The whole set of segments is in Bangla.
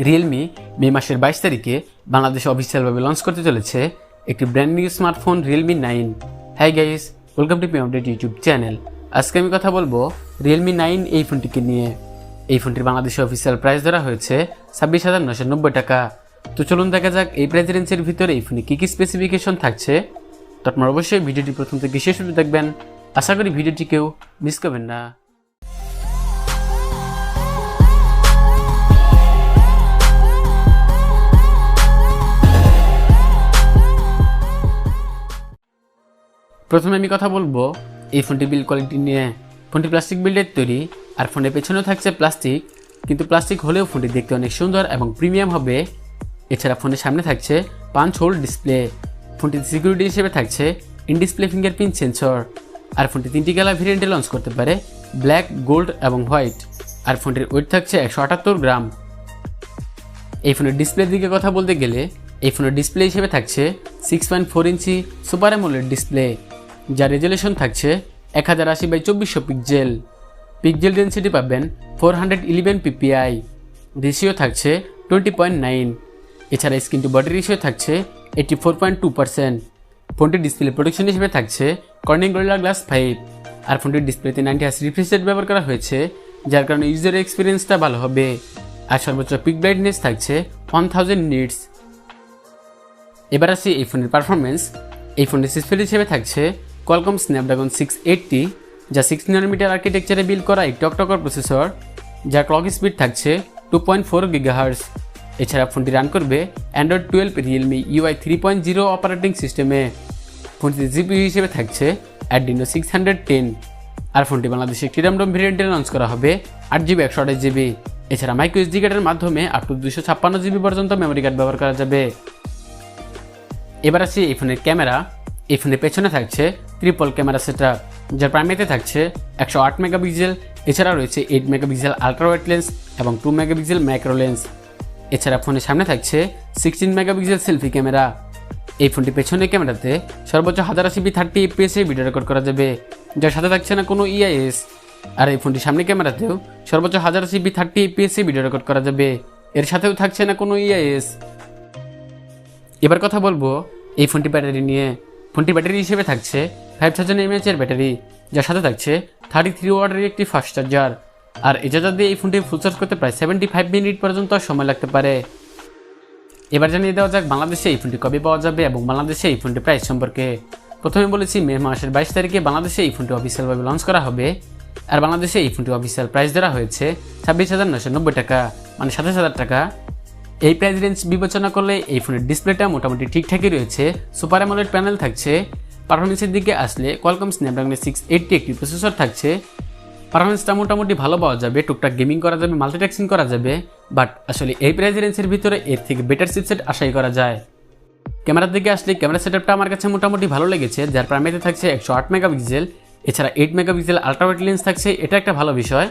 রিয়েলমি মে মাসের 22 তারিখে বাংলাদেশে অফিসিয়ালভাবে লঞ্চ করতে চলেছে একটি brand new smartphone Realme 9। Hi guys, welcome to update YouTube channel. আজকে আমি কথা বলবো রিয়েলমি 9 এই ফোনটিকে নিয়ে। এই ফোনটির বাংলাদেশে অফিসিয়াল প্রাইস ধরা হয়েছে 26,990 টাকা। তো চলুন দেখা যাক এই প্রাইস রেঞ্জের ভিতরে এই ফোনে কী কী স্পেসিফিকেশন থাকছে। তো আপনারা অবশ্যই ভিডিওটি প্রথম থেকে শেষ পর্যন্ত দেখবেন। আশা করি ভিডিওটি কেউ মিস করবেন না। প্রথমে আমি কথা বলবো এই ফোনটির বিল্ড কোয়ালিটি নিয়ে। ফোনটি প্লাস্টিক বিল্ডের তৈরি, আর ফোনের পেছনেও থাকছে প্লাস্টিক, কিন্তু প্লাস্টিক হলেও ফোনটি দেখতে অনেক সুন্দর এবং প্রিমিয়াম হবে। এছাড়া ফোনের সামনে থাকছে 5 হোল ডিসপ্লে। ফোনটিতে সিকিউরিটি হিসেবে থাকছে ইন ডিসপ্লে ফিঙ্গারপ্রিন্ট সেন্সর। আর ফোনটি 3টি কালার ভেরিয়েন্টে লঞ্চ করতে পারে, ব্ল্যাক, গোল্ড এবং হোয়াইট। আর ফোনটির ওয়েট থাকছে 178 গ্রাম। এই ফোনের ডিসপ্লের দিকে কথা বলতে গেলে এই ফোনের ডিসপ্লে হিসেবে থাকছে 6.4 ইঞ্চি সুপার অ্যামোলেড ডিসপ্লে, যার রেজুলেশন থাকছে 1080x2400 পিক্সেল। পিক্সেল ডেন্সিটি পাবেন 411 ppi। রেশিও থাকছে 20.9। এছাড়া স্ক্রিন টু বডি রেশিও থাকছে 84.2%। ফোনটির ডিসপ্লে প্রোটেকশন হিসেবে থাকছে কর্নিং গরিলা গ্লাস 5। আর ফোনটির ডিসপ্লেতে 90Hz রিফ্রেশ রেট ব্যবহার করা হয়েছে, যার কারণে ইউজার এক্সপিরিয়েন্সটা ভালো হবে। আর সর্বোচ্চ পিক ব্রাইটনেস থাকছে 1000 নিটস। এবার আসি এই ফোনের পারফরমেন্স। এই ফোনের চিপসেট হিসেবে থাকছে কোয়ালকম স্ন্যাপড্রাগন 680, যা 6 nm আর্কিটেকচারে বিল্ড করা একটি অক্টোকর প্রসেসর, যার ক্লক স্পিড থাকছে 2.4 GHz। এছাড়া ফোনটি রান করবে অ্যান্ড্রয়েড 12 রিয়েলমি UI 3.0 অপারেটিং সিস্টেমে। ফোনটিতে জিপিইউ হিসেবে থাকছে Adreno 610। আর ফোনটি বাংলাদেশে একটি র্যান্ডম ভেরিয়েন্টে লঞ্চ করা হবে 8GB 128GB। এছাড়া মাইক্রো SD কার্ডের মাধ্যমে আপ টু 256GB পর্যন্ত মেমোরি কার্ড ব্যবহার করা যাবে। এবার আসি এই ফোনের ক্যামেরা। এই ফোনের পেছনে থাকছে ট্রিপল ক্যামেরা সেটআপ, যার প্রাইমারিতে থাকছে 108 মেগাপিক্সেল। এছাড়া রয়েছে 8 মেগাপিক্সেল আলট্রা ওয়াইড লেন্স এবং 2 মেগাপিক্সেল ম্যাক্রো লেন্স। এছাড়া ফোনের সামনে থাকছে 16 মেগাপিক্সেল সেলফি ক্যামেরা। এই ফোনটি পেছনের ক্যামেরাতে সর্বোচ্চ 1080p 30 fps ভিডিও রেকর্ড করা যাবে, যার সাথে থাকছে না কোনো EIS। আর এই ফোনটির সামনে ক্যামেরাতেও সর্বোচ্চ 1080p 30 fps ভিডিও রেকর্ড করা যাবে, এর সাথেও থাকছে না কোনো EIS। এবার কথা বলবো এই ফোনটি ব্যাটারি নিয়ে। ফোনটি ব্যাটারি হিসেবে থাকছে 5000 mAh ব্যাটারি, যার সাথে থাকছে 33 ওয়াটের একটি ফাস্ট চার্জার। আর এই চার্জার দিয়ে এই ফোনটি ফুল চার্জ করতে প্রায় 75 মিনিট পর্যন্ত সময় লাগতে পারে। এবার জানিয়ে দেওয়া যাক বাংলাদেশে এই ফোনটি কবে পাওয়া যাবে এবং বাংলাদেশে এই ফোনটি প্রাইস সম্পর্কে। প্রথমে বলেছি মে মাসের 22 তারিখে বাংলাদেশে এই ফোনটি অফিসিয়ালভাবে লঞ্চ করা হবে। আর বাংলাদেশে এই ফোনটি অফিসিয়াল প্রাইস ধরা হয়েছে 26,990 টাকা, মানে 27,000 টাকা। এই প্রাইস রেঞ্জ বিবেচনা করলে এই ফোনের ডিসপ্লেটা মোটামুটি ঠিকঠাকই রয়েছে। সুপার অ্যামোলেড প্যানেল থাকছে। পারফরমেন্সের দিকে আসলে কোয়ালকম স্ন্যাপড্রাগন 680 একটি প্রসেসর থাকছে। পারফরমেন্সটা মোটামুটি ভালো পাওয়া যাবে, টুকটাক গেমিং করা যাবে, মাল্টিটাস্কিং করা যাবে। বাট আসলে এই প্রাইস রেঞ্জের ভিতরে এর থেকে বেটার চিপসেট আশাই করা যায়। ক্যামেরার দিকে আসলে ক্যামেরা সেটআপটা আমার কাছে মোটামুটি ভালো লেগেছে, যার প্রাইমারিতে থাকছে 108 মেগাপিক্সেল। এছাড়া 8 মেগাপিক্সেল আলট্রা ওয়াইড লেন্স থাকছে, এটা একটা ভালো বিষয়।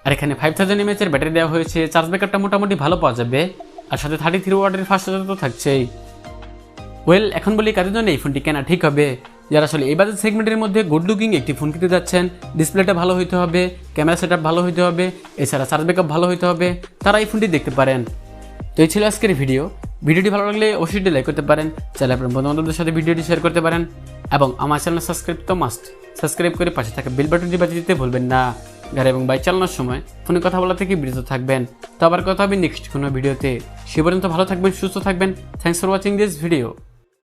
আর এখানে 5000 mAh এর ব্যাটারি দেওয়া হয়েছে, চার্জ ব্যাকআপটা মোটামুটি ভালো পাওয়া যাবে। আর সাথে 33 ওয়াটের ফাস্ট চার্জার তো থাকছেই। এখন বলি কাদের জন্য এই ফোনটি কেনা ঠিক হবে। যারা আসলে এই বাজেট সেগমেন্টের মধ্যে গুড লুকিং একটি ফোন কিনতে যাচ্ছেন, ডিসপ্লেটা ভালো হইতে হবে, ক্যামেরা সেটআপ ভালো হইতে হবে, এছাড়া চার্জ ব্যাকআপ ভালো হইতে হবে, তারা এই ফোনটি দেখতে পারেন। তো এই ছিল আজকের ভিডিওটি ভালো লাগলে অবশ্যই লাইক করতে পারেন, চাইলে আপনার বন্ধুবান্ধবদের সাথে ভিডিওটি শেয়ার করতে পারেন এবং আমার চ্যানেল সাবস্ক্রাইব করে পাশে থাকা বেল বাটনটি বাজিয়ে দিতে ভুলবেন না। গাড়ি এবং বাইক চালানোর সময় ফোনে কথা বলা থেকে বিরত থাকবেন। তো আবার কথা হবে নেক্সট কোনো ভিডিওতে। সে পর্যন্ত ভালো থাকবেন, সুস্থ থাকবেন। Thanks for watching this video.